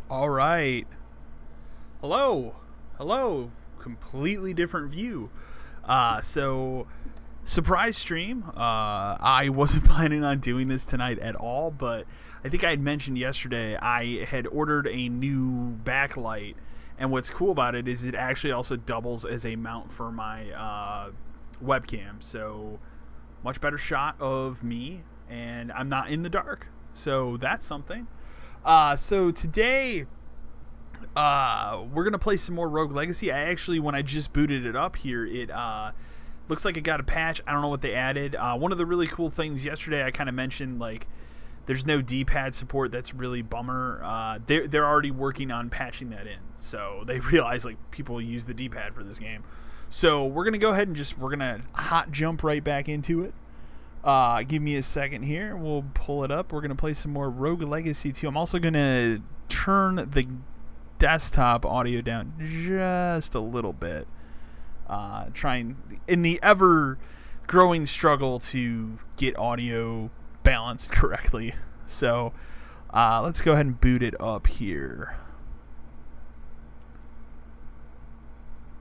All right. Hello. Hello. Completely different view. So surprise stream. I wasn't planning on doing this tonight at all, but I think I had mentioned yesterday I had ordered a new backlight, and what's cool about it is it actually also doubles as a mount for my webcam. So much better shot of me, and I'm not in the dark. So that's something. So today, we're gonna play some more Rogue Legacy. I actually, when I just booted it up here, it looks like it got a patch. I don't know what they added. One of the really cool things yesterday, I kind of mentioned, like, there's no D-pad support. That's really bummer. They're already working on patching that in, so they realize like people use the D-pad for this game. So we're gonna go ahead and we're gonna hot jump right back into it. Give me a second here. We'll pull it up. We're going to play some more Rogue Legacy 2. I'm also going to turn the desktop audio down just a little bit. Trying, in the ever-growing struggle to get audio balanced correctly. So let's go ahead and boot it up here.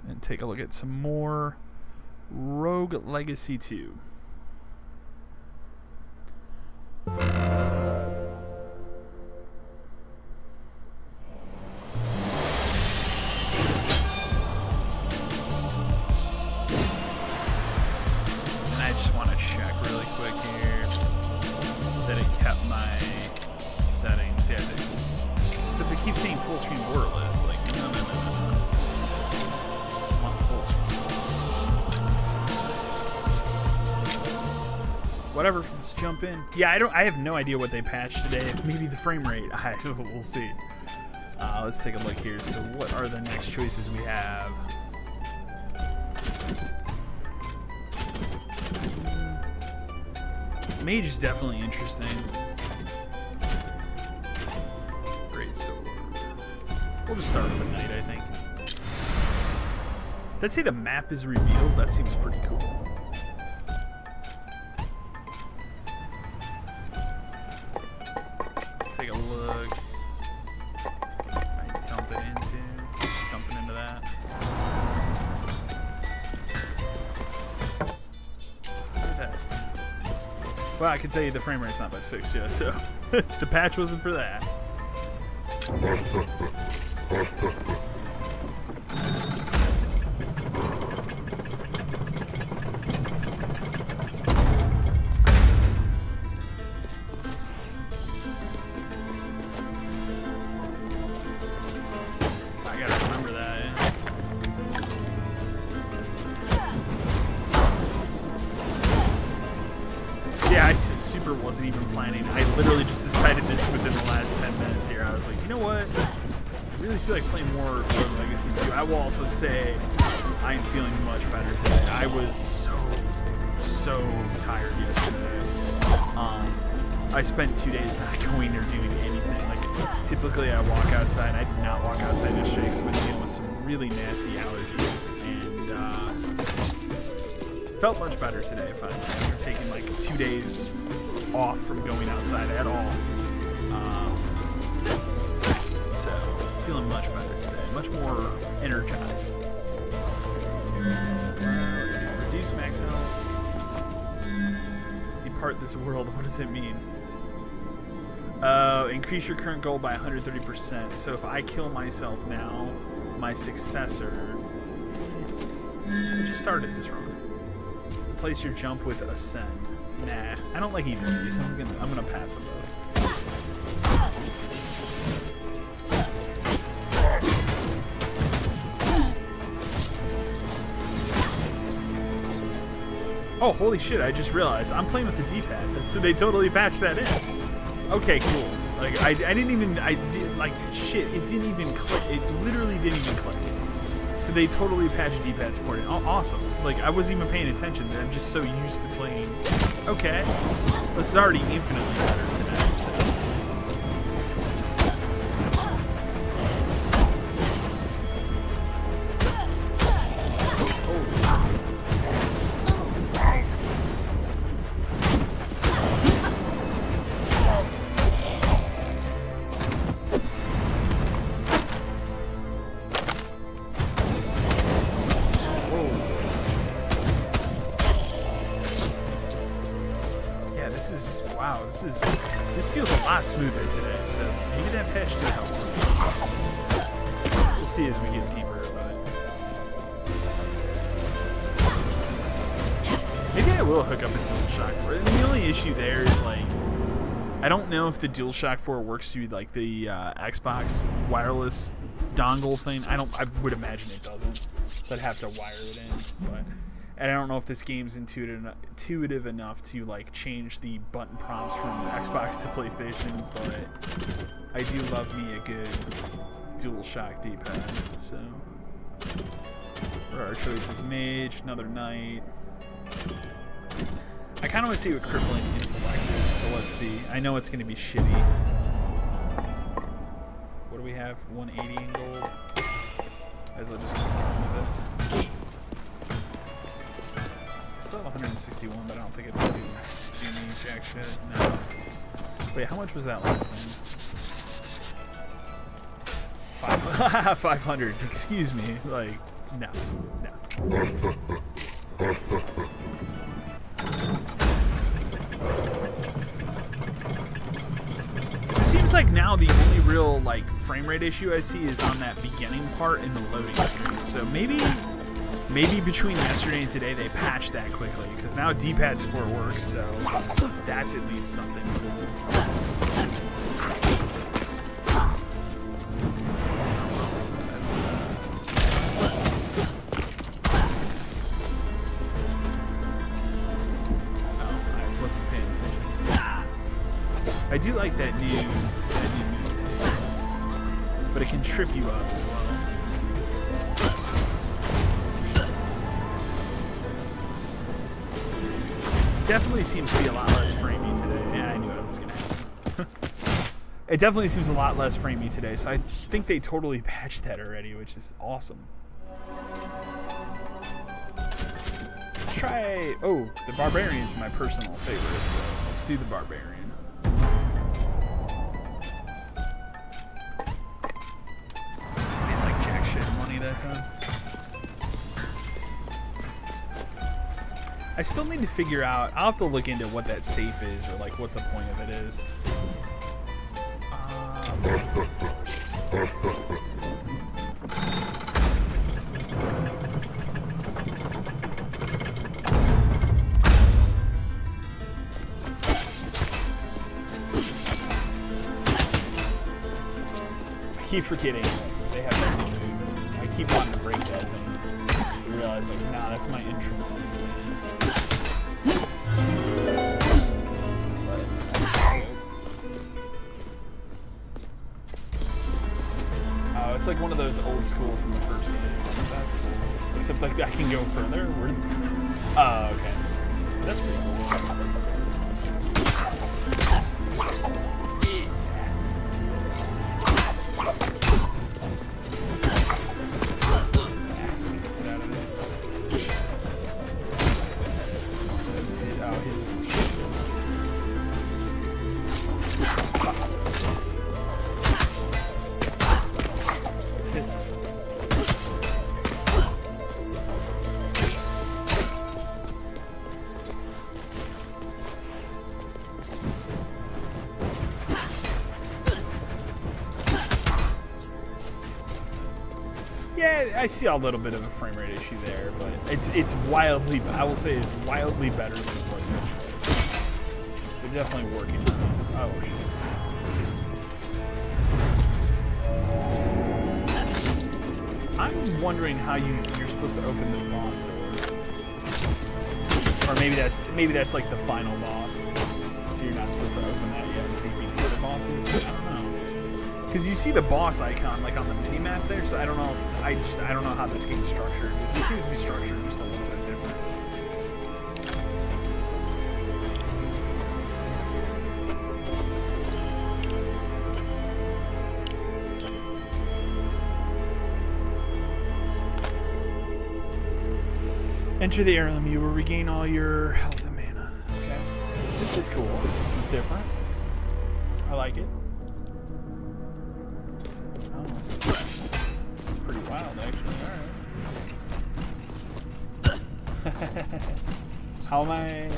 And take a look at some more Rogue Legacy 2. And I just want to check really quick here that it kept my settings. Yeah, so they keep saying full screen borderless. Like, no. I want full screen. Whatever, let's jump in. Yeah, I have no idea what they patched today. Maybe the frame rate. We'll see. Let's take a look here. So what are the next choices we have? Mage is definitely interesting. Great sword. We'll just start with the knight, I think. Let's say the map is revealed. That seems pretty cool. Take a look. I dump it into. Just dumping into that. Look at that. Well, I can tell you the frame rate's not been fixed yet, so the patch wasn't for that. Super wasn't even planning. I literally just decided this within the last 10 minutes here. I was like, you know what? I really feel like playing more Rogue Legacy 2. I will also say I am feeling much better today. I was so tired yesterday. I spent 2 days not going or doing anything. Like, typically I walk outside. I did not walk outside yesterday because I've been dealing with some really nasty allergies, and felt much better today finally. After taking like 2 days off from going outside at all. So, feeling much better today. Much more energized. Let's see. Reduce max health. Depart this world. What does it mean? Increase your current goal by 130%. So if I kill myself now, my successor... I just started this wrong. Place your jump with ascend. Nah, I don't like either of these, so I'm gonna pass on both. Oh, holy shit! I just realized I'm playing with the D-pad, so they totally patched that in. Okay, cool. Like I didn't even like shit. It didn't even click. It literally didn't even click. So they totally patched D-pad support. Awesome. Like, I wasn't even paying attention. I'm just so used to playing. Okay. This is already infinitely better today, so. this feels a lot smoother today. So maybe that patch did help some of this. We'll see as we get deeper. Maybe I will hook up a DualShock 4. The only issue there is, like, I don't know if the DualShock 4 works through, like, the Xbox wireless dongle thing. I would imagine it doesn't. So I'd have to wire it in. And I don't know if this game's intuitive enough to, like, change the button prompts from Xbox to PlayStation. But I do love me a good DualShock D-pad. So, for our choices, Mage, another Knight. I kind of want to see what Crippling Intellect is, so let's see. I know it's going to be shitty. What do we have? 180 in gold? As I just keep going with it. I still have 161, but I don't think it'll do me jack shit. No. Wait, how much was that last thing? 500. Excuse me. Like, no. So it seems like now the only real, like, frame rate issue I see is on that beginning part in the loading screen. So maybe between yesterday and today they patched that quickly, because now D-pad support works, so that's at least something cool. I do like that new move too, but it can trip you up as well. Definitely seems to be a lot less framey today. Yeah, I knew it was gonna happen. It definitely seems a lot less framey today, so I think they totally patched that already, which is awesome. Let's try. Oh, the Barbarian's my personal favorite, so let's do the Barbarian. Money that time. I still need to figure out. I'll have to look into what that safe is, or like what the point of it is. I keep forgetting they have that move. I keep wanting to break that thing. I realize, like, nah, that's my entrance. Oh, it's like one of those old school from the first game. That's cool. Except, like, I can go further. Oh, okay. That's pretty cool. Yeah, I see a little bit of a frame rate issue there, but it's wildly. I will say it's wildly better than it was yesterday. They're definitely working on it. Oh shit! I'm wondering how you're supposed to open the boss door, or maybe that's like the final boss. So you're not supposed to open that yet until you beat the other bosses. I don't know. Because you see the boss icon like on the mini map there, so I don't know. I don't know how this game's structured. This seems to be structured just a little bit different. Enter the heirloom. You will regain all your health and mana. Okay. This is cool. This is different. I like it. Oh, this is pretty wild, actually. Alright. How am I...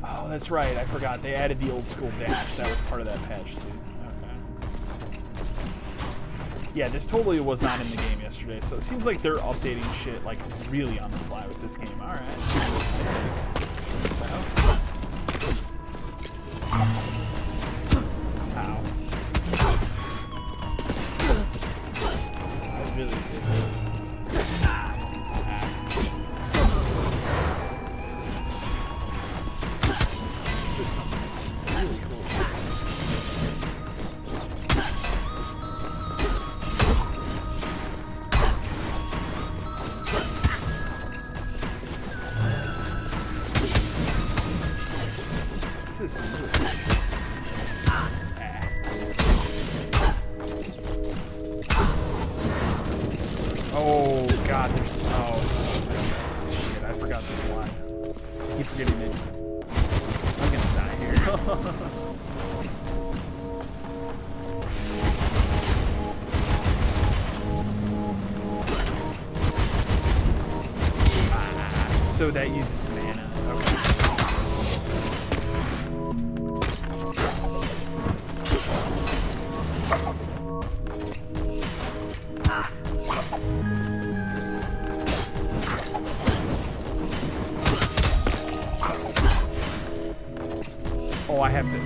Oh, Oh, that's right. I forgot. They added the old school dash. That was part of that patch, too. Okay. Yeah, this totally was not in the game yesterday, so it seems like they're updating shit, like, really on the fly with this game. Alright. Ow. I really dig this. Oh god, there's shit, I forgot this slide. I keep forgetting names. I'm gonna die here. So that uses mana. Okay. Oh, I have to.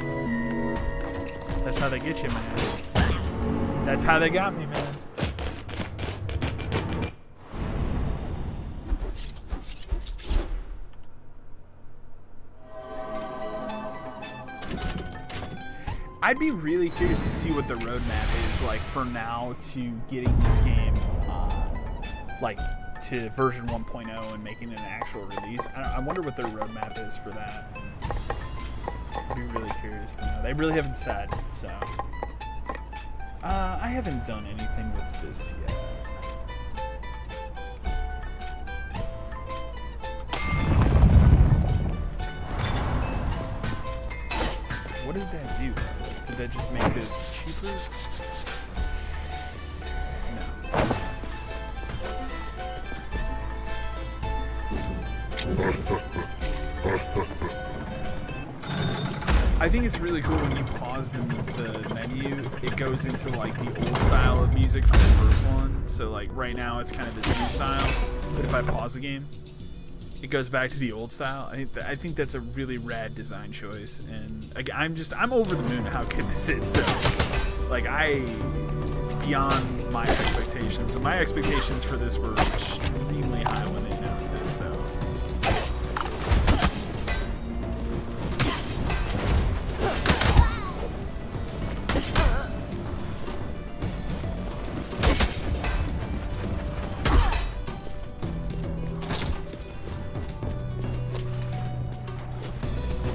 That's how they get you, man. That's how they got me, man. I'd be really curious to see what the roadmap is like for now to getting this game, like to version 1.0 and making it an actual release. I wonder what their roadmap is for that. I'd be really curious to know. They really haven't said, so. I haven't done anything with this yet. What did that do? Did that just make this cheaper? I think it's really cool when you pause the menu, it goes into like the old style of music from the first one. So like right now it's kind of this new style, but if I pause the game, it goes back to the old style. I think that's a really rad design choice, and I'm over the moon how good this is. So like it's beyond my expectations, and my expectations for this were extremely high when they announced it. So.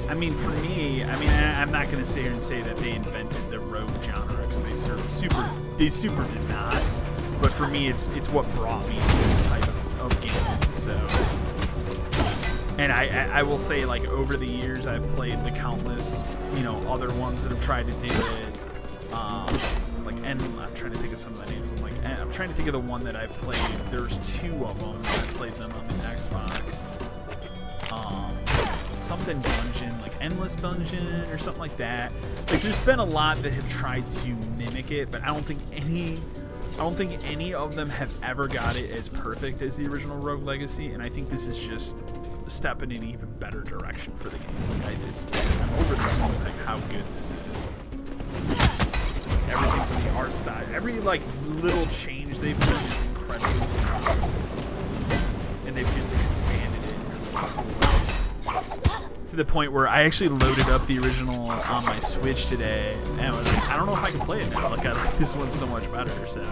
I mean, for me, I'm not gonna sit here and say that they invented the rogue genre because they super did not. But for me, it's what brought me to this type of game. So, and I will say, like, over the years, I've played the countless, other ones that have tried to do it. And I'm trying to think of some of the names. I'm trying to think of the one that I've played. There's two of them. I played them on the Xbox. Something dungeon, like Endless Dungeon or something like that. Like, there's been a lot that have tried to mimic it, but I don't think any of them have ever got it as perfect as the original Rogue Legacy, and I think this is just a step in an even better direction for the game. Like, I'm over the moon with like how good this is. Everything from the art style, every like little change they've done is incredibly strong, and they've just expanded it to the point where I actually loaded up the original on my Switch today, and I was like, I don't know if I can play it now. Like, I like this one so much better. So,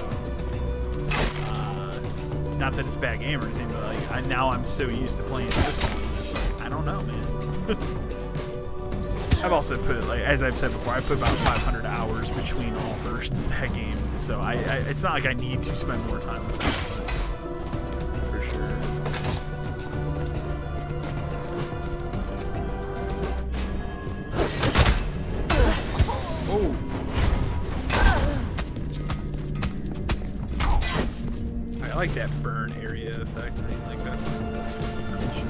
not that it's a bad game or anything, but like now I'm so used to playing this one. It's like, I don't know, man. I've also put, like, as I've said before, I put about 500 hours between all versions of that game, so it's not like I need to spend more time with that, but for sure. Oh. I like that burn area effect. I think like that's some cool shit.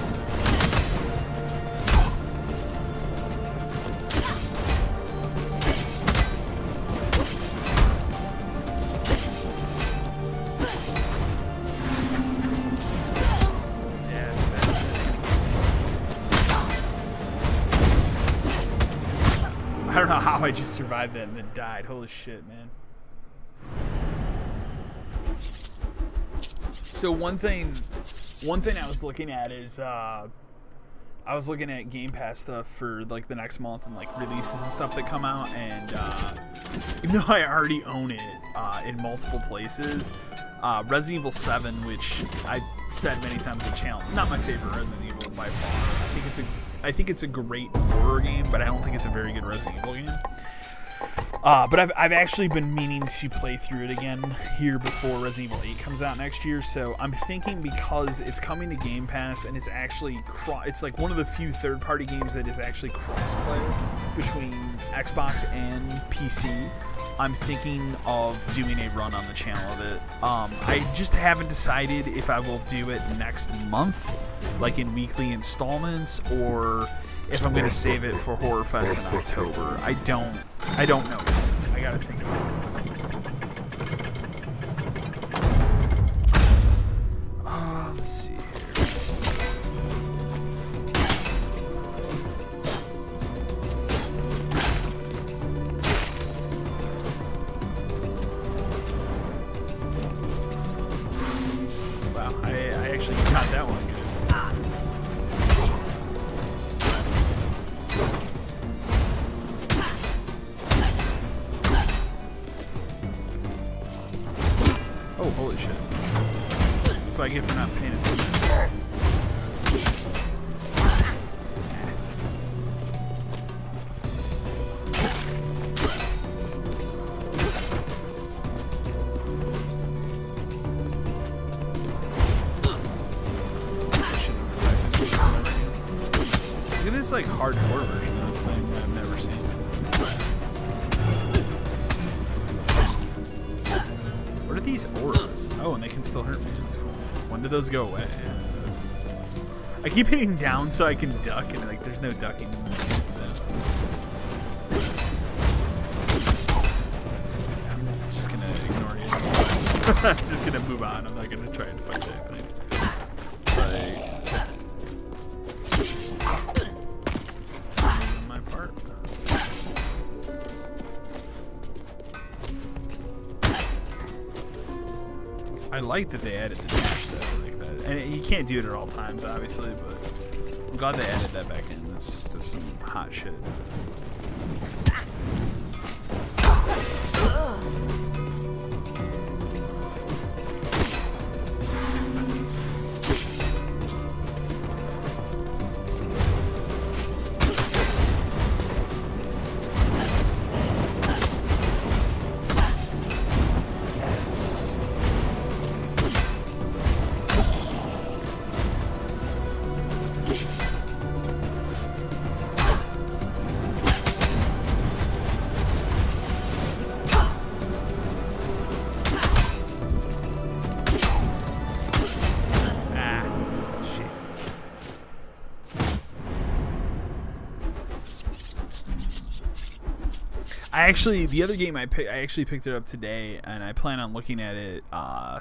don't know how I just survived that and then died. Holy shit, man. So one thing I was looking at is I was looking at Game Pass stuff for like the next month and like releases and stuff that come out, and even though I already own it in multiple places, Resident Evil 7, which I said many times on the channel, not my favorite Resident Evil by far. I think it's a great horror game, but I don't think it's a very good Resident Evil game. But I've actually been meaning to play through it again here before Resident Evil 8 comes out next year. So I'm thinking, because it's coming to Game Pass and it's actually it's like one of the few third-party games that is actually cross-play between Xbox and PC. I'm thinking of doing a run on the channel of it. I just haven't decided if I will do it next month, like in weekly installments, or if I'm gonna save it for Horror Fest in October. I don't know. I gotta think about it. Let's see here. Wow, I actually got that one good. Oh, holy shit. That's what I get for not paying attention. Look at this like hardcore version of this thing that I've never seen. What are these auras? Oh, and they can still hurt me. That's cool. When did those go away? Yeah, that's... I keep hitting down so I can duck, and like there's no ducking in this game, so... I'm just gonna ignore you. I'm just gonna move on. I'm not gonna try and fight that thing. Like... my part. I like that they added the dash though, like that. And you can't do it at all times, obviously, but I'm glad they added that back in. That's some hot shit. The other game I actually picked it up today, and I plan on looking at it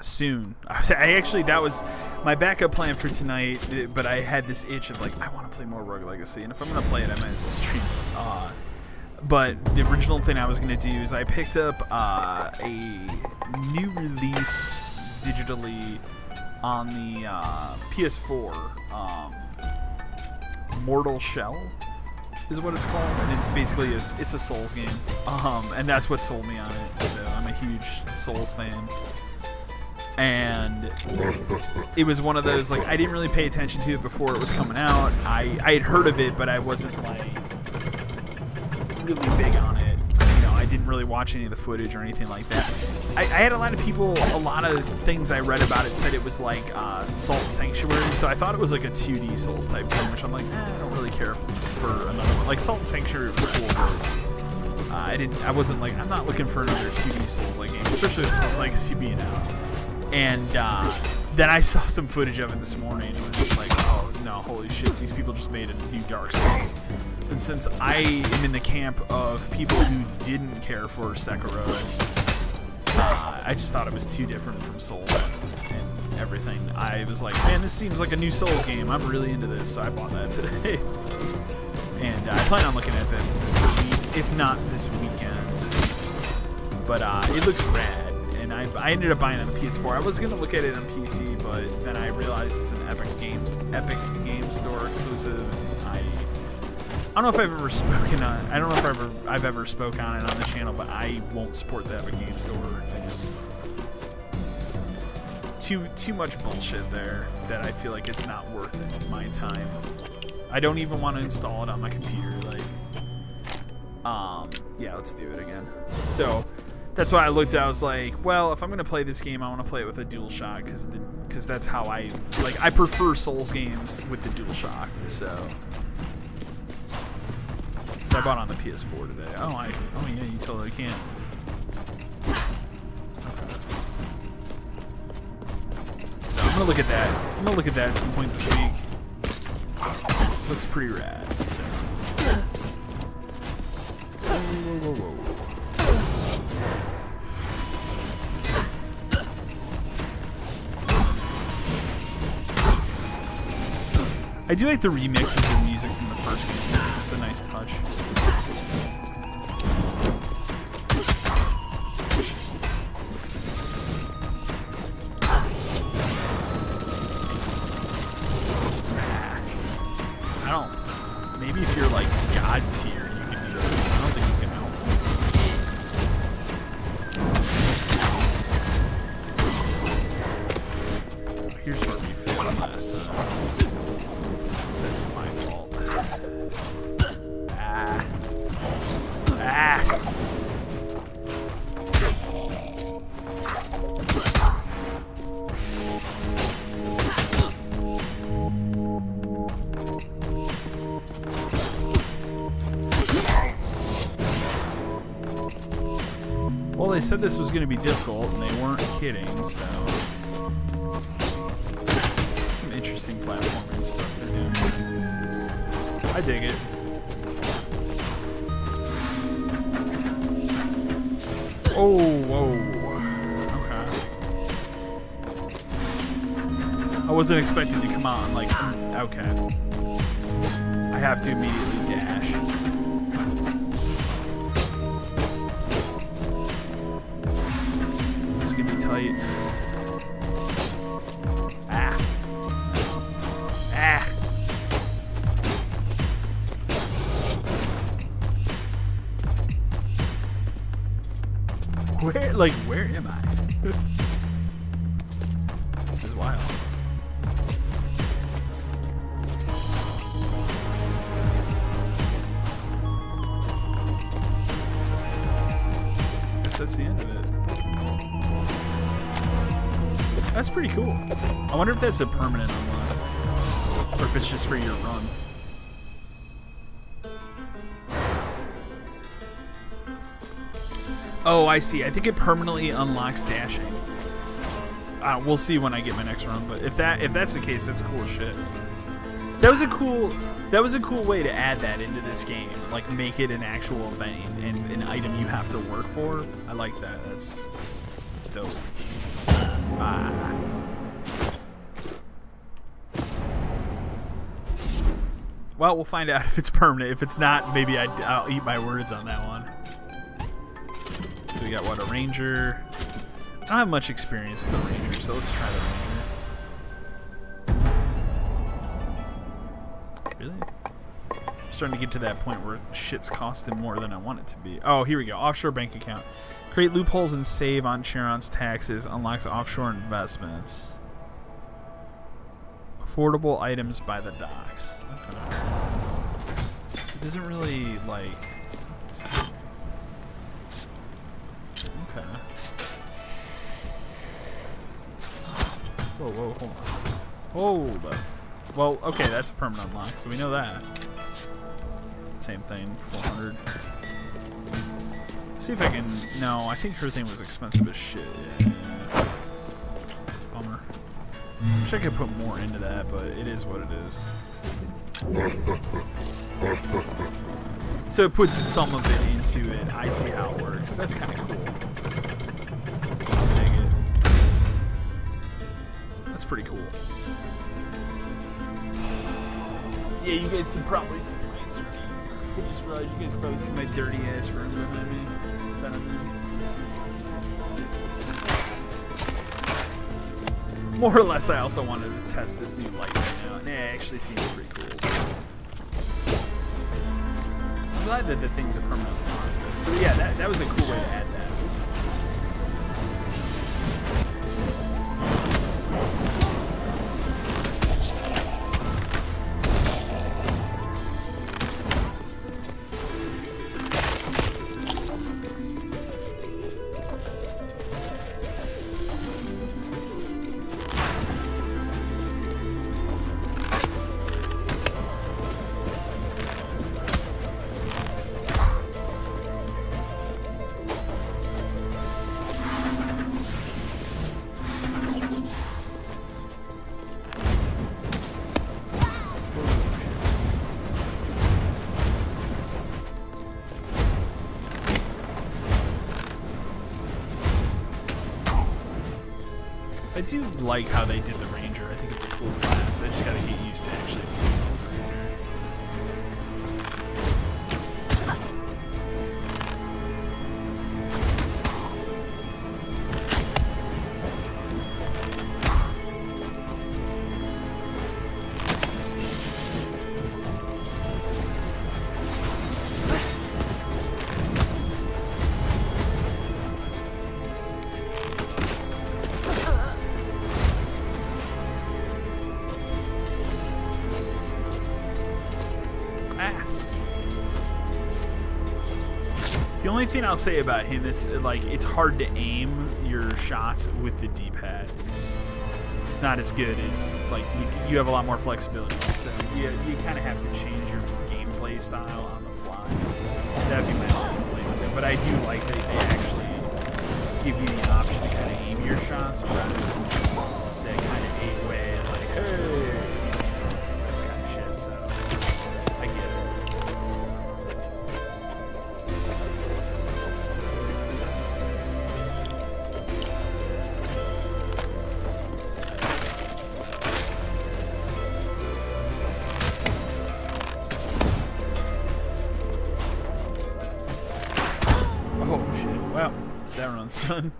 soon. That was my backup plan for tonight, but I had this itch of like, I want to play more Rogue Legacy, and if I'm gonna play it, I might as well stream it. But the original thing I was gonna do is I picked up a new release digitally on the PS4, Mortal Shell is what it's called, and it's basically it's a Souls game, and that's what sold me on it. So I'm a huge Souls fan, and it was one of those, like, I didn't really pay attention to it before it was coming out. I had heard of it, but I wasn't like really big on it. You know, I didn't really watch any of the footage or anything like that. I had a lot of things I read about it said it was like Salt Sanctuary, so I thought it was like a 2D Souls type game, which I'm like, I don't really care for another one. Like, Salt Sanctuary was cool, but I wasn't like, I'm not looking for another 2D Souls like game, especially with Legacy being out. And then I saw some footage of it this morning, and was just like, oh no, holy shit, these people just made a new Dark Souls. And since I am in the camp of people who didn't care for Sekiro, I just thought it was too different from Souls and everything. I was like, man, this seems like a new Souls game. I'm really into this, so I bought that today. And I plan on looking at that this week. if not this weekend. But it looks rad, and I ended up buying it on the PS4. I was gonna look at it on PC, but then I realized it's an Epic Games Store exclusive. I don't know if I've ever spoken on. I don't know if I've ever spoken on it on the channel, but I won't support the Epic Games Store. I just too much bullshit there that I feel like it's not worth it my time. I don't even want to install it on my computer. Like, yeah, let's do it again. So that's why I looked at. I was like, well, if I'm gonna play this game, I want to play it with a DualShock because that's how I like. I prefer Souls games with the DualShock. So I bought on the PS4 today. Oh yeah, you totally can. Okay. So I'm gonna look at that. I'm gonna look at that at some point this week. Looks pretty rad. So. Whoa. I do like the remixes of music from the first game. It's a nice touch. I don't. Maybe if you're like God tier, you can do that. I don't think you can help. Here's where we failed last time. That's my fault. Well, they said this was going to be difficult, and they weren't kidding, so... Some interesting platforming stuff they're doing. I dig it. Oh, whoa. Okay. I wasn't expecting to come out and, like, okay. I have to immediately dash. This is gonna be tight. Where am I? This is wild. Guess that's the end of it. That's pretty cool. I wonder if that's a permanent unlock, or if it's just for your run. Oh, I see. I think it permanently unlocks dashing. We'll see when I get my next run, but if that's the case, that's cool as shit. That was a cool way to add that into this game. Like, make it an actual event and an item you have to work for. I like that. That's dope. Well, we'll find out if it's permanent. If it's not, maybe I'll eat my words on that one. So we got what, a ranger? I don't have much experience with the ranger, so let's try the ranger. Really? I'm starting to get to that point where shit's costing more than I want it to be. Oh, here we go. Offshore bank account. Create loopholes and save on Charon's taxes. Unlocks offshore investments. Affordable items by the docks. Okay. It doesn't really, like... Okay. Whoa, hold on. Hold up. Well, okay, that's a permanent unlock, so we know that. Same thing, 400. See if I can... No, I think her thing was expensive as shit. Yeah. Bummer. Wish I could put more into that, but it is what it is. So it puts some of it into it. I see how it works. That's kind of cool. I'll take it. That's pretty cool. Yeah, you guys can probably see my 30. I just realized you guys probably see my dirty ass room behind me. More or less, I also wanted to test this new light right now, and it actually seems pretty cool. I'm glad that the things are permanently on. So yeah, that was a cool way to add that. Oops. I do like how they did the Ranger. I think it's a cool class. I just gotta get used to actually playing as the Ranger. The only thing I'll say about him is like it's hard to aim your shots with the D-pad. It's not as good as like you have a lot more flexibility. So you kind of have to change your gameplay style on the fly. That'd be my only complaint with it. But I do like that they actually give you the option to kind of aim your shots rather than just that kind of 8-way like hey, that's kind of shit. So I get it. Oh shit, well, that run's done.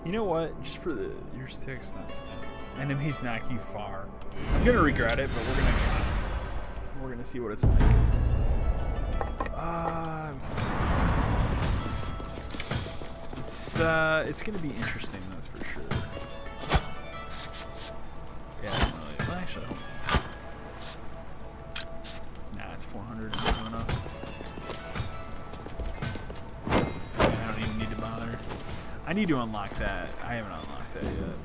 You know what? Just for your sticks, not stones. Enemies knock you far. I'm gonna regret it, but we're gonna see what it's like. It's gonna be interesting, that's for sure. Yeah, I don't really. Well, actually, nah, it's 400. It's not enough. I don't even need to bother. I need to unlock that. I haven't unlocked that yet.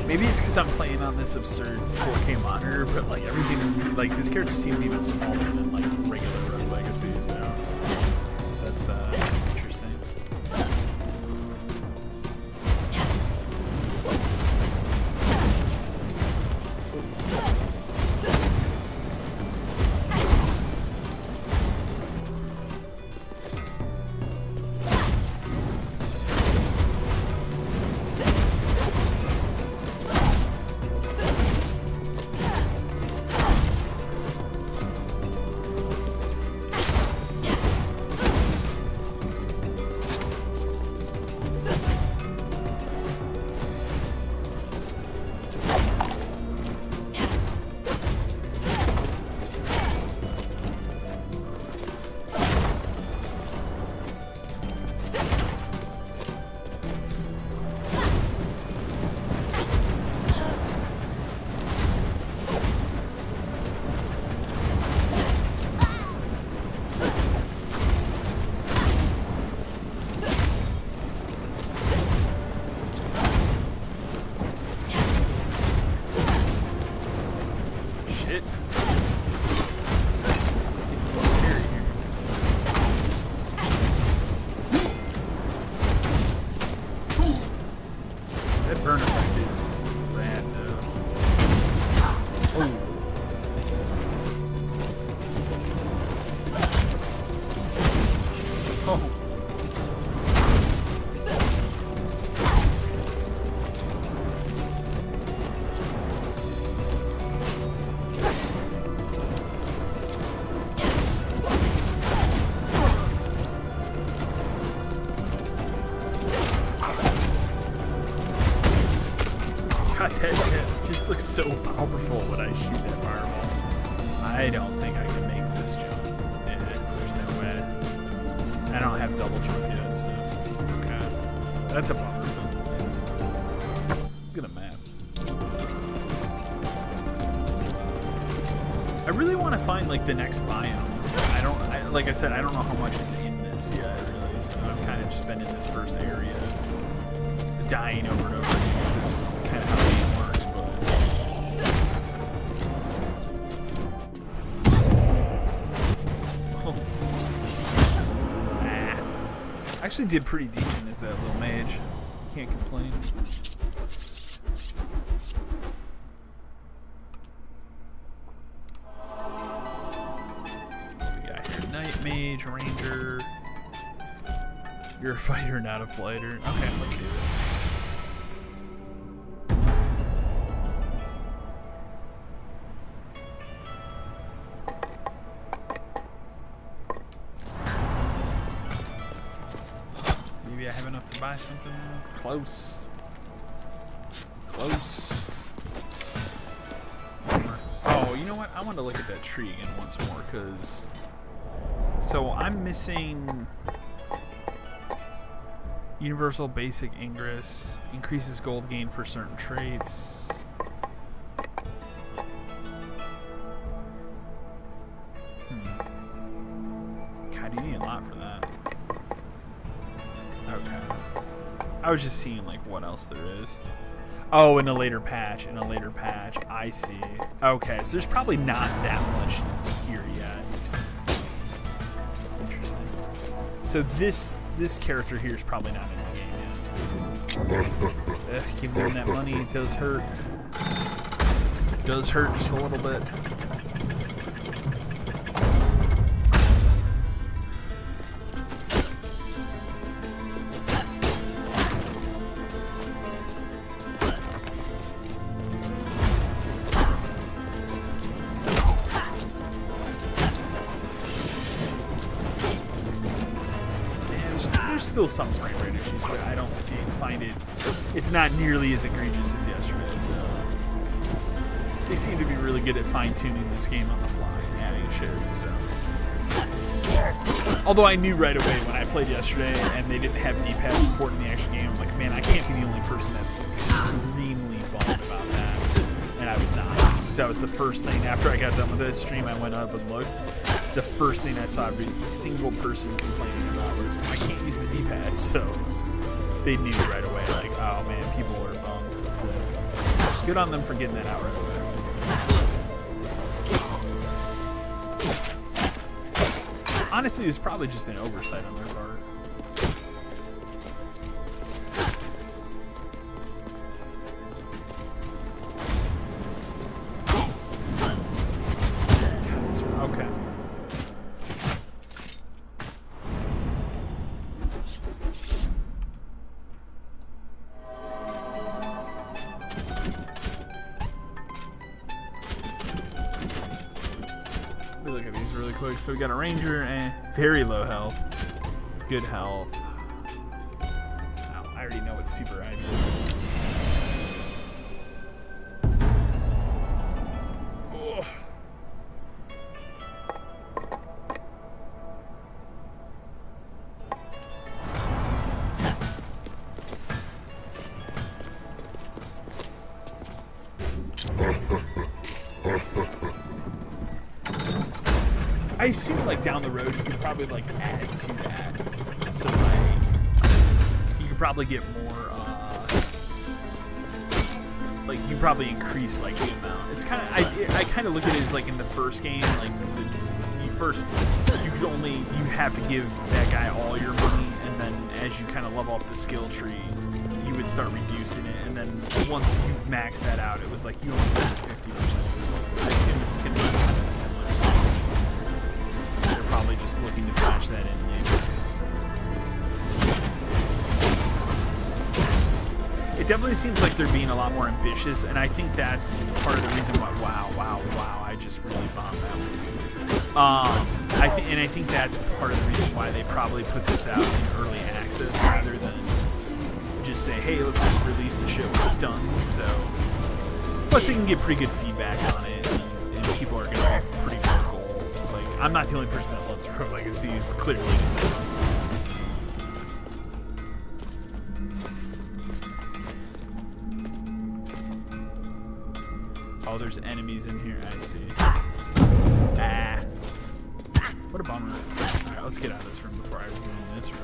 Maybe it's because I'm playing on this absurd 4K monitor, but like everything, like this character seems even smaller than like regular Rogue Legacy, so that's interesting. Oh. God, that just looks so powerful when I shoot that fireball. I don't think I can make this jump. Yeah, there's no way. I don't have double jump yet, so okay. That's a bummer. Look at the map. I really want to find like the next biome. Like I said, I don't know how much is in this yet, really. So I've kind of just been in this first area, dying over and over because it's kind of how the game works. But actually did pretty decent as that little mage. Can't complain. Knight, mage, ranger. You're a fighter, not a fighter. Okay, let's do it. Maybe I have enough to buy something. Close. Close. Oh, you know what? I want to look at that tree again once more, because... So I'm missing universal basic ingress, increases gold gain for certain traits. God, you need a lot for that. Okay. I was just seeing like what else there is. Oh, in a later patch, I see. Okay, so there's probably not that much here yet. So this character here is probably not in the game yet. Keep getting that money. It does hurt. It does hurt just a little bit. Still some frame rate issues, but I don't find it. It's not nearly as egregious as yesterday. So they seem to be really good at fine tuning this game on the fly, and adding shit. So, although I knew right away when I played yesterday and they didn't have D-pad support in the actual game, I'm like, man, I can't be the only person that's extremely bummed about that, and I was not. So that was the first thing after I got done with that stream. I went up and looked. The first thing I saw every single person complaining about was I can't use the D-pad, so they knew right away, like, oh man, people are bummed. So good on them for getting that out right away. Honestly, it was probably just an oversight on their part. Okay. Let me look at these really quick. So we got a ranger and very low health. Good health. Oh, I already know what super eye is. I assume like down the road you could probably like add to that, so like you could probably get more. Like you probably increase like the amount. It's kind of I kind of look at it as like in the first game, like you have to give that guy all your money, and then as you kind of level up the skill tree, you would could start reducing it, and then once you max that out, it was like you only had 50%. I assume it's going to be kind of similar situation. They're probably just looking to patch that in later. It definitely seems like they're being a lot more ambitious, and I think that's part of the reason why. Wow! I just really bombed that one. I think that's part of the reason why they probably put this out in early access rather than just say, hey, let's just release the shit when it's done. So, plus they can get pretty good feedback on it, and people are gonna be pretty vocal. Like, I'm not the only person that loves Rogue Legacy. It's clearly the same. Oh, there's enemies in here. I see. Ah. What a bummer. Alright, let's get out of this room before I ruin this room.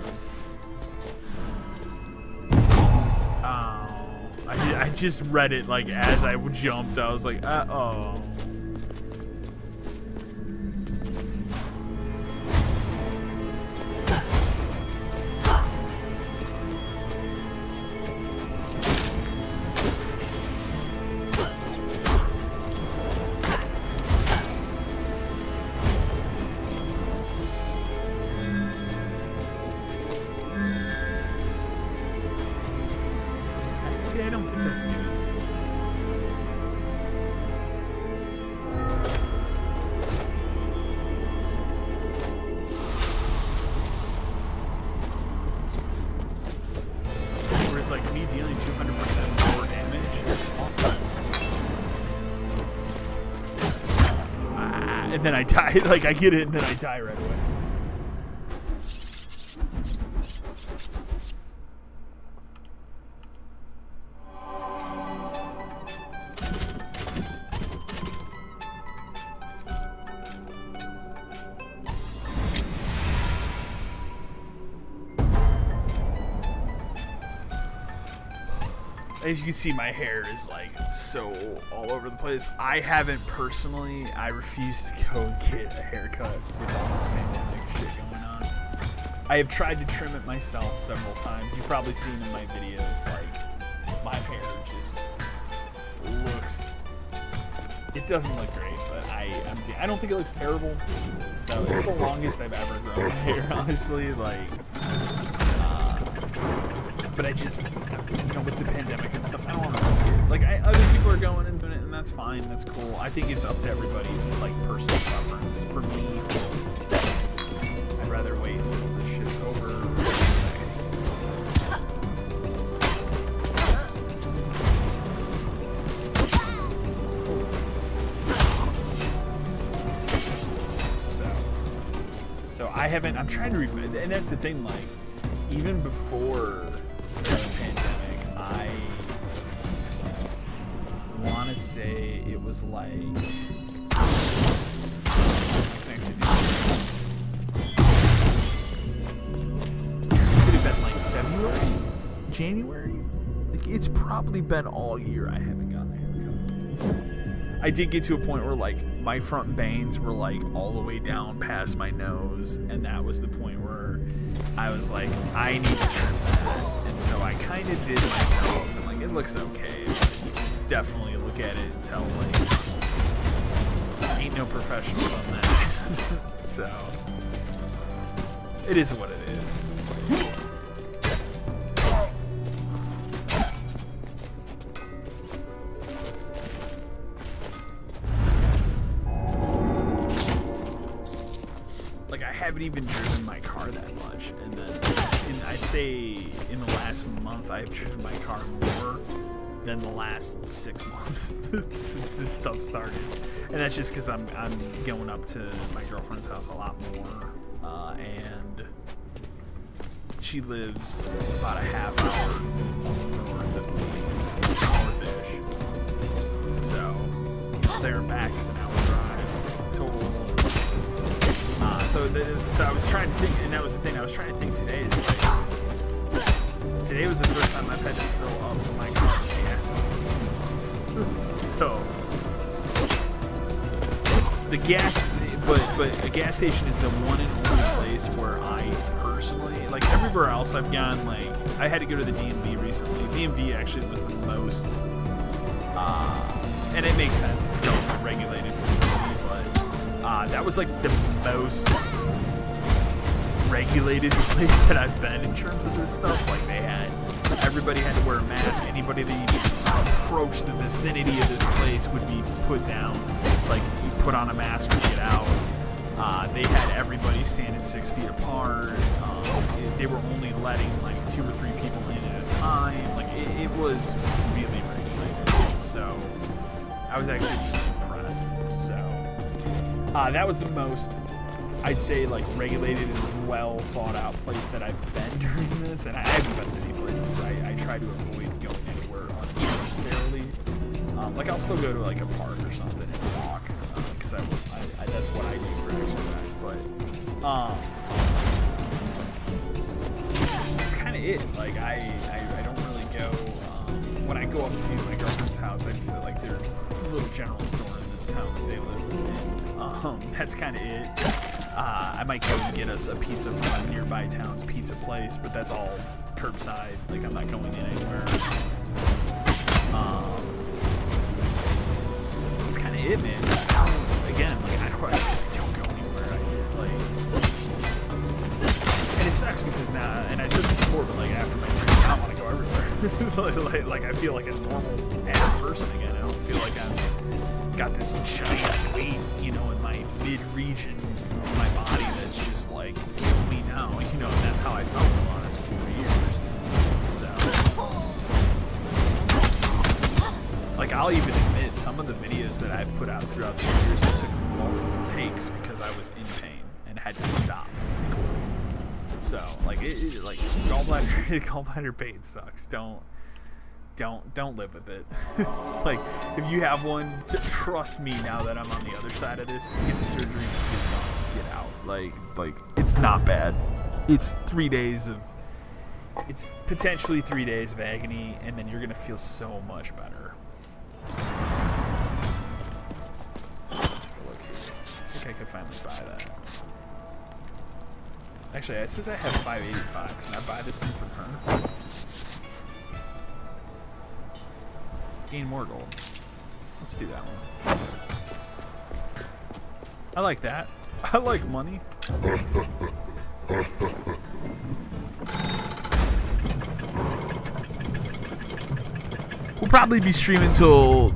Oh. I just read it, like, as I jumped. I was like, uh-oh. See, I don't think that's good. Whereas, like, me dealing 200% more damage, awesome. And then I die. Like, I get it, and then I die right away. As you can see, my hair is like so all over the place. I haven't personally, I refuse to go and get a haircut with all this pandemic shit going on. I have tried to trim it myself several times. You've probably seen in my videos, like, my hair just looks, it doesn't look great, but I don't think it looks terrible. So it's the longest I've ever grown my hair, honestly. Like, but I just, you know, with the pandemic and stuff, I don't want to risk it. Like, other people are going and doing it, and that's fine, that's cool. I think it's up to everybody's, like, personal preference. For me, I'd rather wait until this shit's over. So I haven't, I'm trying to, and that's the thing, like, even before the pandemic, I want to say it was like, could have been like February, January. Like, it's probably been all year I haven't gotten a haircut. I did get to a point where, like, my front bangs were like all the way down past my nose, and that was the point where I was like, I need to trim that. And so I kind of did myself, and, like, it looks okay. Definitely look at it and tell, like, ain't no professional on that. So it is what it is. Like, I haven't even driven my car that much, and then I'd say in the last month I've driven my car more than the last 6 months since this stuff started. And that's just because I'm going up to my girlfriend's house a lot more, and she lives about a half hour north of me, north-ish. So there and back is an hour drive total. So I was trying to think, and that was the thing, I was trying to think today is, like, today was the first time I've had to fill up my car with gas in those 2 months. So the gas, but a gas station is the one and only place where I personally. Like everywhere else I've gone, like I had to go to the DMV recently. DMV actually was the most, and it makes sense. It's a government regulated facility, but that was like the most regulated place that I've been in terms of this stuff. Like everybody had to wear a mask. Anybody that even approached the vicinity of this place would be put down. Like you put on a mask or get out. They had everybody standing 6 feet apart. They were only letting like 2 or 3 people in at a time. Like it was really regulated. So I was actually impressed. So that was the most, I'd say, like regulated and well thought out place that I've been during this. And I haven't been to any places. I try to avoid going anywhere unnecessarily. Like I'll still go to like a park or something and walk because that's what I do for exercise. But that's kind of it. Like I don't really go. When I go up to my girlfriend's house, I visit like their little general store in the town that they live in. That's kind of it. I might go and get us a pizza from a nearby town's pizza place, but that's all curbside. Like I'm not going in anywhere. That's kind of it, man. Again, like I just don't go anywhere. And it sucks because now, and I said this before, but like after my surgery, I don't want to go everywhere. like I feel like a normal ass person again. I don't feel like I've got this giant weight, you know, in my mid region of my body that's just like killing me now. You know, and that's how I felt for the last 4 years. So, like I'll even admit some of the videos that I've put out throughout the years took multiple takes because I was in pain and had to stop. So like like gallbladder pain sucks. Don't live with it. Like if you have one, trust me. Now that I'm on the other side of this, get the surgery, get out. Like it's not bad. It's 3 days of. It's potentially 3 days of agony, and then you're gonna feel so much better. So, take a look here. I think I can finally buy that. Actually, it says I have 585. Can I buy this thing from her? Gain more gold. Let's do that one. I like that. I like money. We'll probably be streaming till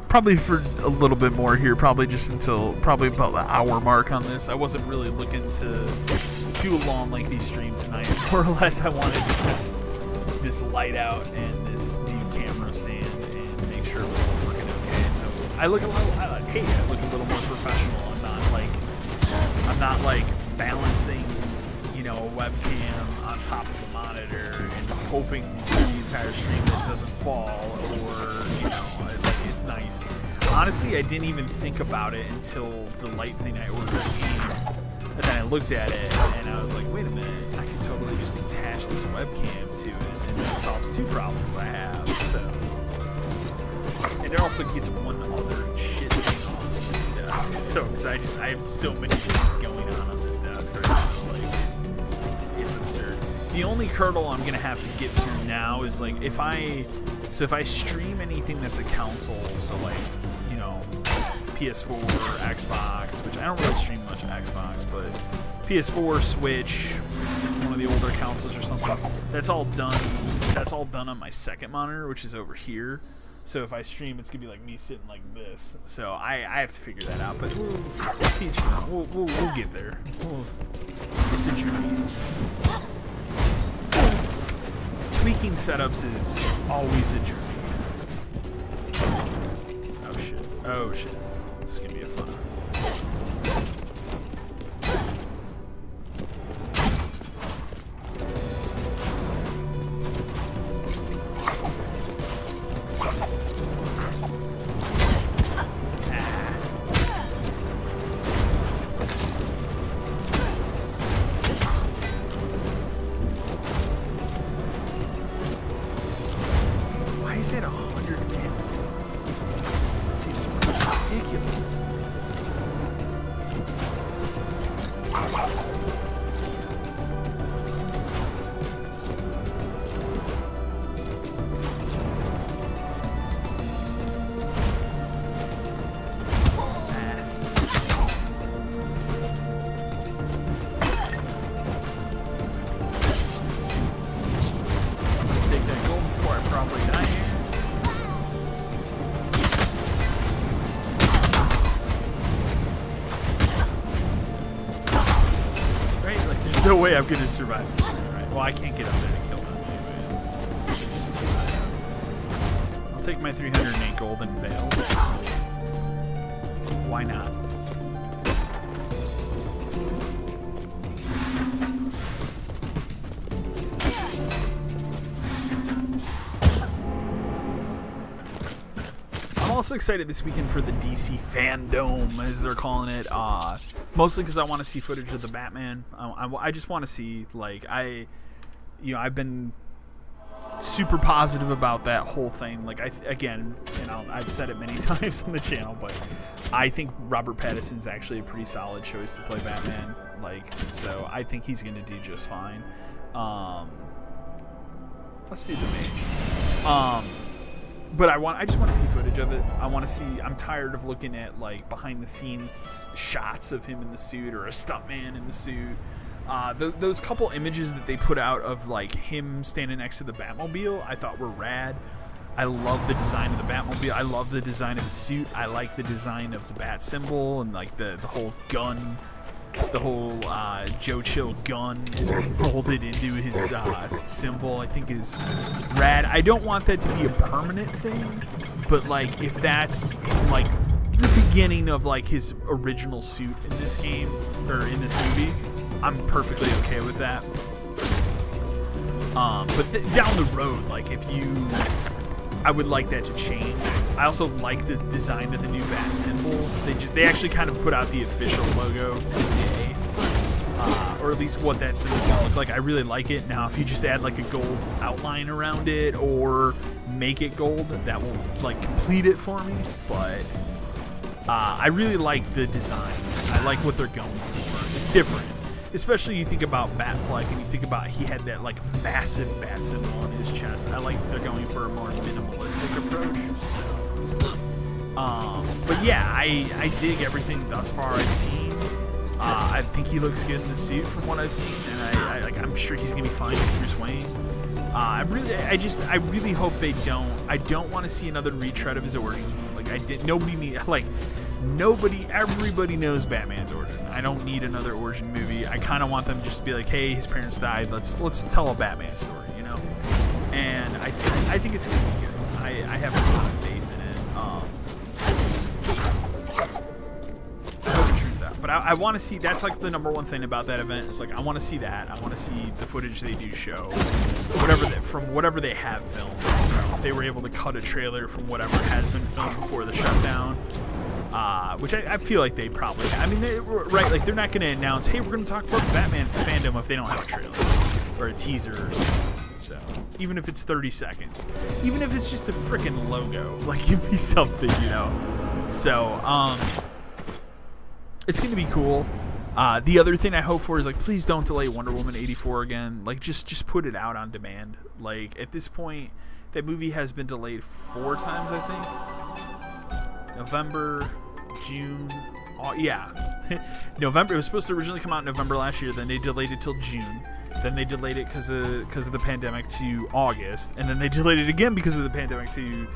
probably for a little bit more here, probably just until probably about the hour mark on this. I wasn't really looking to do a long lengthy stream tonight. More or less I wanted to test this light out and this new camera stand and make sure it was all working okay. So I look a little more professional. I'm not like balancing, you know, a webcam on top of the monitor and hoping through the entire stream that it doesn't fall, or, you know, it's nice. Honestly, I didn't even think about it until the light thing I ordered came. And then I looked at it and I was like, wait a minute, I can totally just attach this webcam to it, and that solves 2 problems I have. So, and it also gets one other shit thing off of this desk. So, because I have so many things going on this desk right now, like it's absurd. The only hurdle I'm gonna have to get through now is like if I stream anything that's a console, so like, you know, PS4 or Xbox, which I don't really stream much Xbox, but PS4, Switch, one of the older consoles or something, that's all done on my second monitor, which is over here. So if I stream, it's gonna be like me sitting like this. So I have to figure that out, but we'll teach them. We'll get there. It's a journey. Tweaking setups is always a journey. Oh shit. This is gonna be a fun one. Why is that 110? That seems ridiculous. no way I'm going to survive this thing, right? Well, I can't get up there to kill them anyways. It's just too bad. I'll take my 308 golden veil. Why not? I'm also excited this weekend for the DC Fandome, as they're calling it. Mostly because I want to see footage of the Batman. I just want to see, like, I've been super positive about that whole thing. Like, I've said it many times on the channel, but I think Robert Pattinson's actually a pretty solid choice to play Batman. Like, so I think he's going to do just fine. Let's do the Mage. But I just want to see footage of it. I'm tired of looking at, like, behind the scenes shots of him in the suit or a stuntman in the suit. Those couple images that they put out of, like, him standing next to the Batmobile, I thought were rad. I love the design of the Batmobile. I love the design of the suit. I like the design of the bat symbol and, like, the whole gun. The whole Joe Chill gun is molded into his symbol, I think is rad. I don't want that to be a permanent thing, but, like, if that's, like, the beginning of, like, his original suit in this game, or in this movie, I'm perfectly okay with that. But down the road, like, I would like that to change. I also like the design of the new bat symbol. They actually kind of put out the official logo today, or at least what that symbol's gonna look like. I really like it. Now, if you just add, like, a gold outline around it or make it gold, that will, like, complete it for me. But I really like the design. I like what they're going for. It's different. Especially you think about Batfleck and you think about he had that, like, massive bat symbol on his chest. I like that they're going for a more minimalistic approach. So, but yeah, I dig everything thus far I've seen. I think he looks good in the suit from what I've seen, and I'm sure he's gonna be fine as Bruce Wayne. I really hope they don't. I don't want to see another retread of his origin. Like, everybody knows Batman's origin. I don't need another origin movie. I kind of want them just to be like, hey, his parents died. Let's tell a Batman story, you know? And I think it's gonna be good. I have a lot of faith in it. I hope it turns out. But I want to see. That's, like, the number one thing about that event. It's like, I want to see that. I want to see the footage they do show, whatever they have filmed. If they were able to cut a trailer from whatever has been filmed before the shutdown. Which I feel like they probably have. I mean, right, like, they're not going to announce, hey, we're going to talk about the Batman fandom if they don't have a trailer or a teaser or something. So, even if it's 30 seconds. Even if it's just a freaking logo. Like, give me something, you know? So, it's going to be cool. The other thing I hope for is, like, please don't delay Wonder Woman 84 again. Like, just put it out on demand. Like, at this point, that movie has been delayed 4 times, I think. November, June, November. It was supposed to originally come out in November last year. Then they delayed it till June. Then they delayed it because of the pandemic to August, and then they delayed it again because of the pandemic to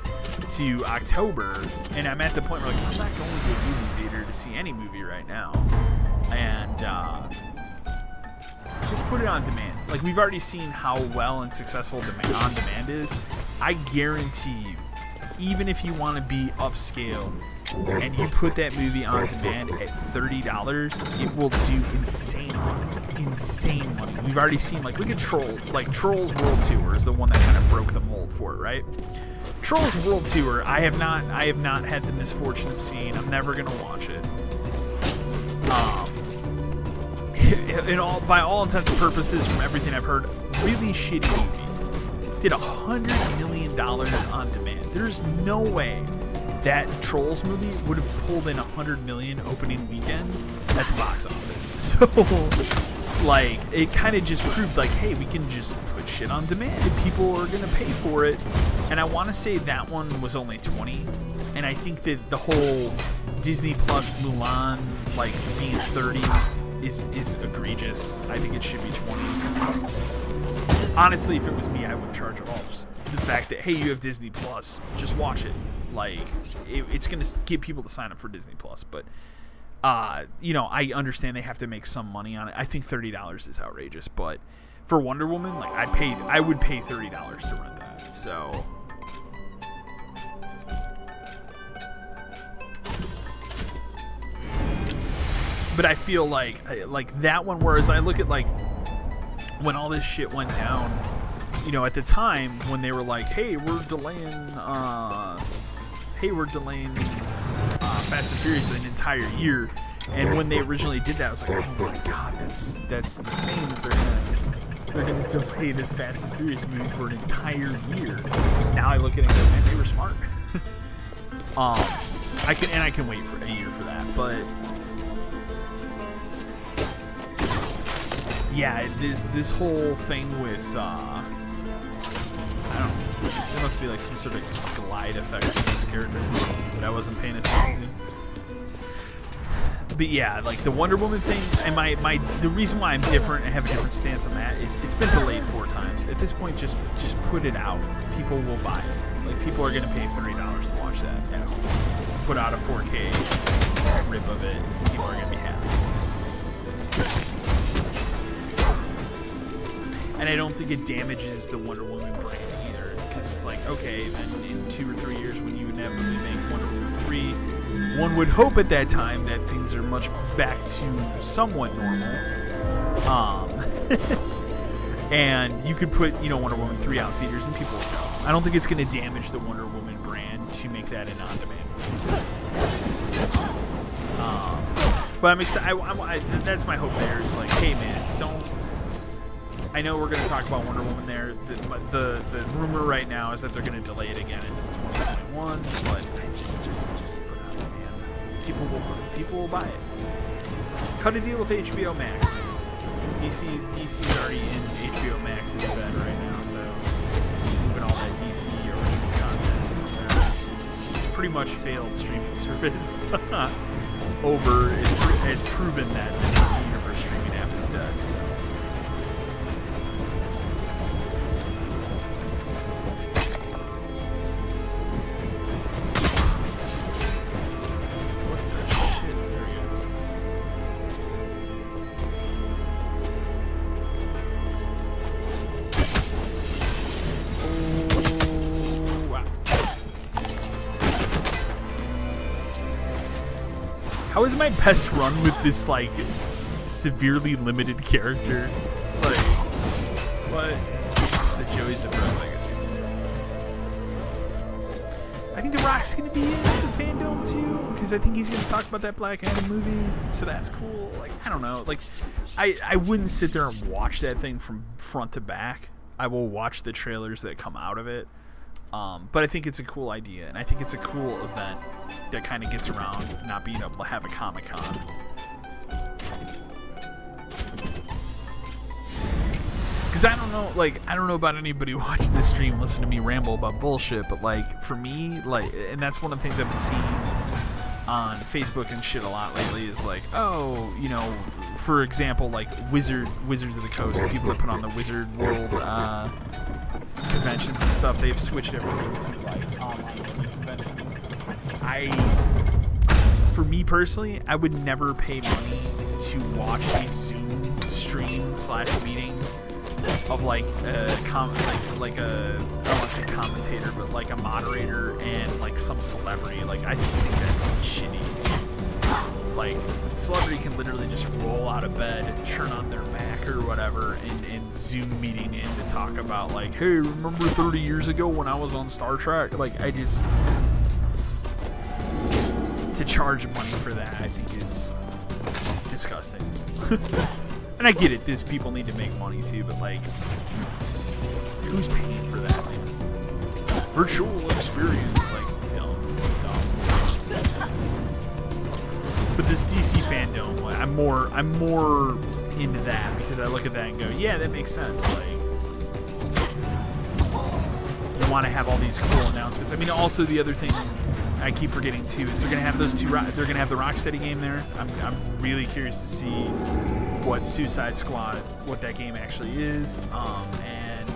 October. And I'm at the point where, like, I'm not going to a movie theater to see any movie right now, and just put it on demand. Like, we've already seen how well and successful on demand is. I guarantee you, even if you want to be upscale and you put that movie on demand at $30, it will do insane money. We've already seen, like, look at Trolls World Tour is the one that kind of broke the mold for it, right? Trolls World Tour, I have not had the misfortune of seeing. I'm never gonna watch it. By all intents and purposes, from everything I've heard, really shitty movie. Did $100 million on demand. There's no way that Trolls movie would have pulled in $100 million opening weekend at the box office. So, like, it kind of just proved, like, hey, we can just put shit on demand and people are gonna pay for it. And I want to say that one was only 20, and I think that the whole Disney Plus Mulan, like, being 30 is egregious. I think it should be 20. Honestly, if it was me, I wouldn't charge at all. Just the fact that, hey, you have Disney Plus, just watch it. Like, it's going to get people to sign up for Disney Plus. But I understand they have to make some money on it. I think $30 is outrageous, but for Wonder Woman, like I would pay $30 to rent that. So but I feel like that one, whereas I look at like when all this shit went down, at the time when they were like, hey, we're delaying Fast and Furious an entire year, and when they originally did that, I was like, oh my god, that's insane that they're gonna delay this Fast and Furious movie for an entire year. Now I look at it and go, man, they were smart. I can wait for a year for that, but yeah, this whole thing with I don't know, there must be like some sort of glide effect to this character that I wasn't paying attention to. But yeah, like the Wonder Woman thing, and the reason why I'm different and have a different stance on that is it's been delayed 4 times. At this point, just put it out. People will buy it. Like, people are going to pay $30 to watch that at home. Put out a 4K rip of it, and people are going to be happy. And I don't think it damages the Wonder Woman brand either, because it's like, okay, then in 2 or 3 years when you inevitably make Wonder Woman 3, one would hope at that time that things are much back to somewhat normal. And you could put, Wonder Woman 3 out in theaters and people will go. I don't think it's going to damage the Wonder Woman brand to make that an on-demand movie. But I'm excited. That's my hope there, is like, hey man, don't... I know we're going to talk about Wonder Woman there. The rumor right now is that they're going to delay it again until 2021. But just put it out there, man. People will buy it. Cut a deal with HBO Max, man. DC's already in HBO Max's bed right now, so moving all that DC original content from their pretty much failed streaming service over has proven that the DC Universe streaming app is dead. So. How is my best run with this, like, severely limited character? Like, what? The Joey's a Bro Legacy. I think The Rock's going to be in the fandom, too, because I think he's going to talk about that Black Adam movie, so that's cool. Like, I don't know. Like, I wouldn't sit there and watch that thing from front to back. I will watch the trailers that come out of it. But I think it's a cool idea, and I think it's a cool event that kind of gets around not being able to have a Comic-Con. Because I don't know about anybody watching this stream, listen to me ramble about bullshit, but like, for me, like, and that's one of the things I've been seeing on Facebook and shit a lot lately is like, oh, for example, like Wizards of the Coast, people that put on the Wizard World, conventions and stuff, they've switched everything to like online conventions. For me personally, I would never pay money to watch a Zoom stream / meeting of like a I don't want to say commentator, but like a moderator and like some celebrity. Like, I just think that's shitty. Like, the celebrity can literally just roll out of bed and turn on their Mac or whatever and Zoom meeting in to talk about, like, hey, remember 30 years ago when I was on Star Trek? Like, to charge money for that, I think is disgusting. And I get it, these people need to make money too, but like, who's paying for that? Like, virtual experience, like, dumb. But this DC fandom, like, I'm more into that because I look at that and go, yeah, that makes sense. Like, you want to have all these cool announcements. I mean, also the other thing I keep forgetting too is they're gonna have they're gonna have the Rocksteady game there. I'm really curious to see what Suicide Squad, what that game actually is, and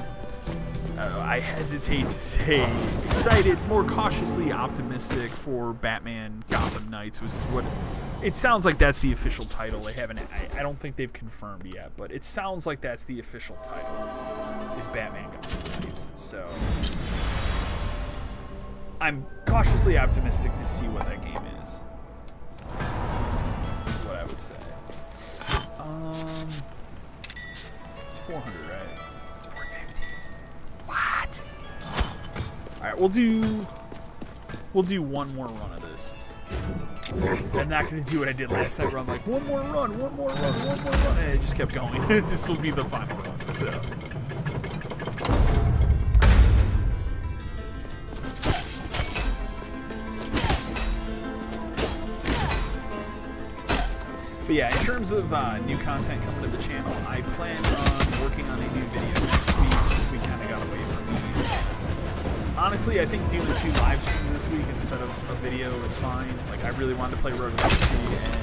I hesitate to say excited, more cautiously optimistic for Batman Gotham Knights, which is what it sounds like. That's the official title. They haven't. I don't think they've confirmed yet, but it sounds like that's the official title. Is Batman Gotham Knights? So I'm cautiously optimistic to see what that game is. That's what I would say. It's 400, right? It's 450. What? All right, we'll do one more run of this. I'm not gonna do what I did last night, where I'm like, one more run, and it just kept going. This will be the final run. So. But yeah, in terms of new content coming to the channel, I plan on working on a new video next week. This week kind of got away from me. Honestly, I think doing 2 live streams this week instead of a video is fine. Like, I really wanted to play Road Legacy, and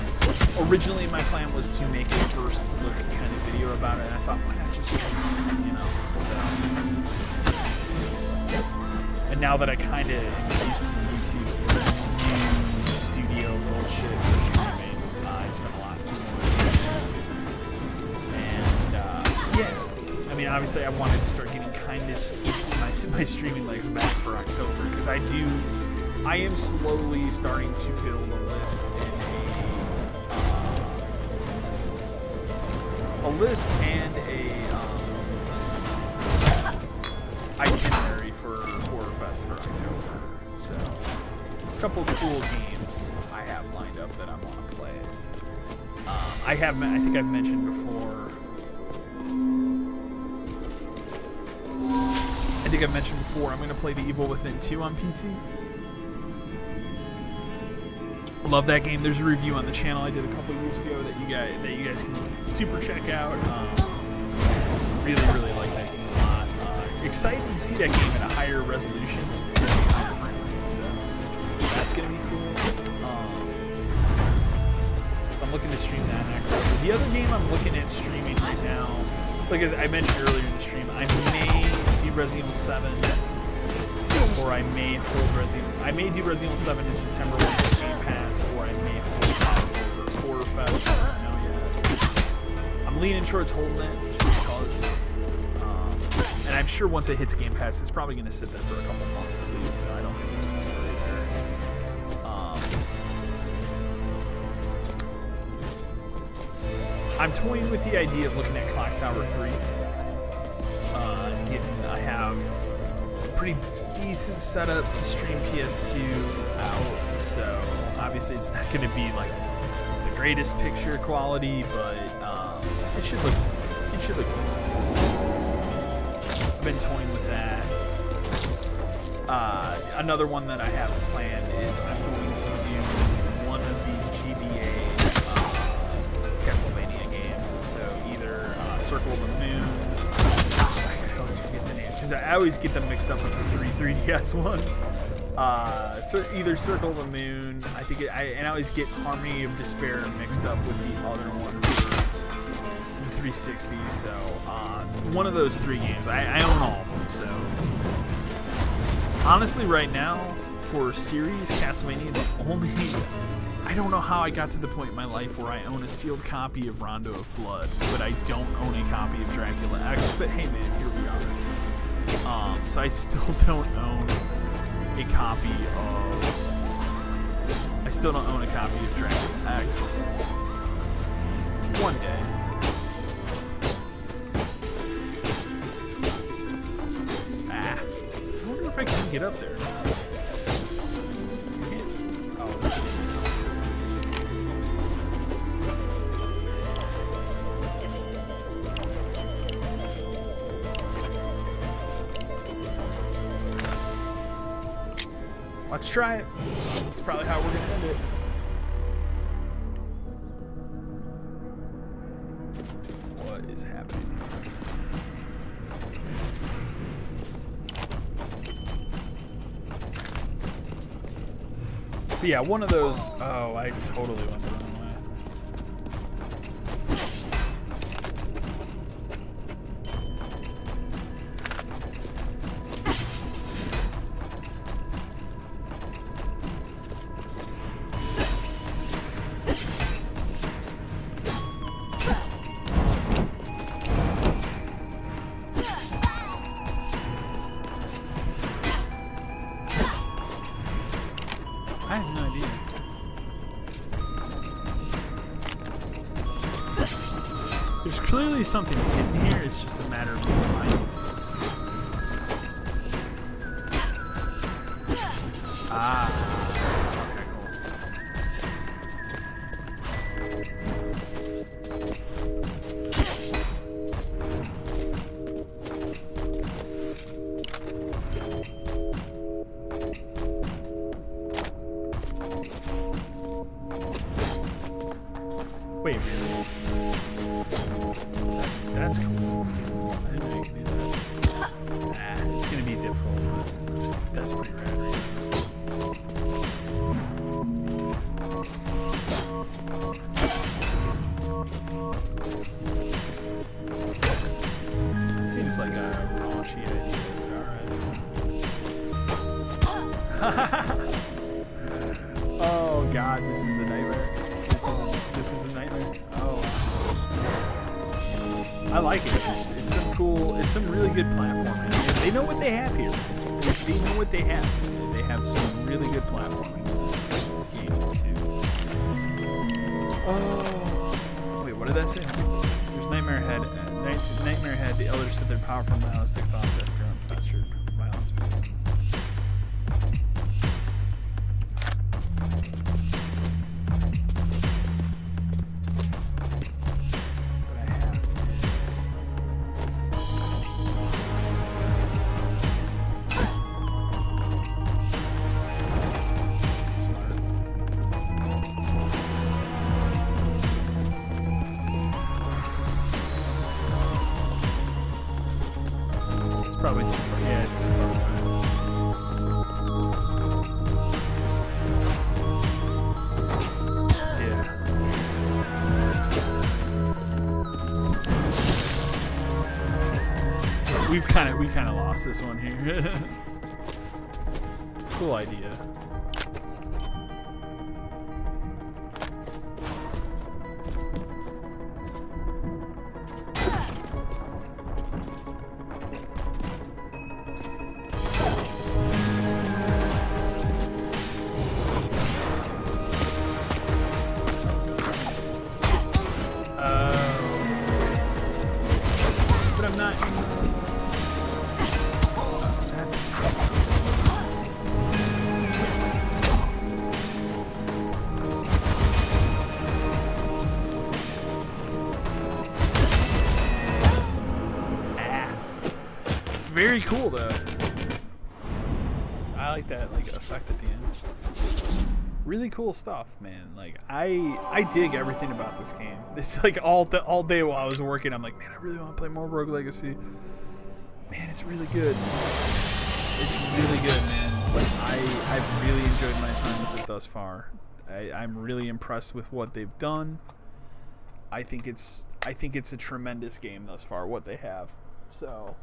originally my plan was to make a first look kind of video about it, and I thought, why not just stream it, you know? So, and now that I kind of am used to YouTube's new studio bullshit for streaming, it's been a lot. And yeah, I mean, obviously I wanted to start getting kind of my streaming legs back for October, because I am slowly starting to build a list and a itinerary for Horrorfest for October. So a couple of cool games I have lined up that I want to play. I think I've mentioned before. I'm going to play The Evil Within 2 on PC. Love that game. There's a review on the channel I did a couple years ago that you guys can super check out. Really like that game a lot. Excited to see that game at a higher resolution, so that's going to be cool. So I'm looking to stream that in October. The other game I'm looking at streaming right now, like as I mentioned earlier in the stream, I may do Resident Evil 7, or I may do Resident Evil 7 in September with Game Pass, or I may hold that for Horrorfest. I don't know yet. I'm leaning towards holding it just because, and I'm sure once it hits Game Pass, it's probably going to sit there for a couple months at least. So I don't think there's much worry there. I'm toying with the idea of looking at Clock Tower 3. I have a pretty decent setup to stream PS2 out, so obviously it's not going to be like the greatest picture quality, but it should look decent. I've been toying with that. Another one that I have planned is I'm going to do one of the GBA Castlevania games. So either Circle of the Moon. I always forget the name because I always get them mixed up with the 3DS ones. So either Circle of the Moon, I always get Harmony of Despair mixed up with the other one for the 360. So one of those 3 games, I own all of them. So honestly, right now for series Castlevania, the only I don't know how I got to the point in my life where I own a sealed copy of Rondo of Blood, but I don't own a copy of Dracula X. But hey, man, here we are. So I still don't own a copy of Dracula X. One day. I wonder if I can get up there. Oh, this is let's try it. This is probably how we're going to end it. What is happening? But yeah, one of those. Oh, I totally went the wrong way. I have no idea. There's clearly something hidden here. It's just a matter of me finding it. Ah. Wait, really? That's cool. I didn't know you could do that. It's gonna be difficult, but that's pretty rad right now. Seems like a raunchy idea, but alright. Oh god, this is a nightmare. This is a nightmare. Oh. I like it. It's some really good platforming. They know what they have here. They know what they have. They have some really good platforming in this game too. Oh. Wait, what did that say? There's Nightmare Head. Nightmare Head. The elders said their powerful nihilistic thoughts have grown faster violence. Probably too far. Yeah, it's too far away. Yeah. We kind of lost this one here. Cool idea. Very cool though. I like that effect at the end. Really cool stuff, man. Like I dig everything about this game. It's like all day while I was working, I'm like, man, I really want to play more Rogue Legacy. Man, it's really good. It's really good, man. I've really enjoyed my time with it thus far. I'm really impressed with what they've done. I think it's a tremendous game thus far, what they have. So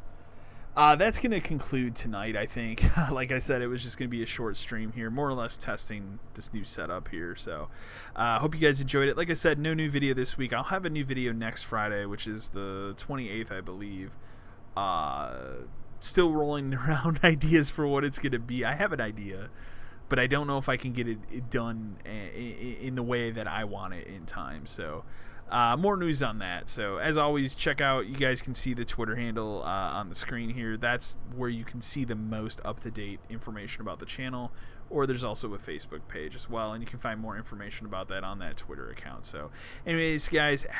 that's going to conclude tonight, I think. Like I said, it was just going to be a short stream here, more or less testing this new setup here. So hope you guys enjoyed it. Like I said, no new video this week. I'll have a new video next Friday, which is the 28th, I believe. Still rolling around ideas for what it's going to be. I have an idea, but I don't know if I can get it done in the way that I want it in time. So more news on that. So as always, check out, you guys can see the Twitter handle on the screen here. That's where you can see the most up-to-date information about the channel, or there's also a Facebook page as well, and you can find more information about that on that Twitter account. So anyways, guys, have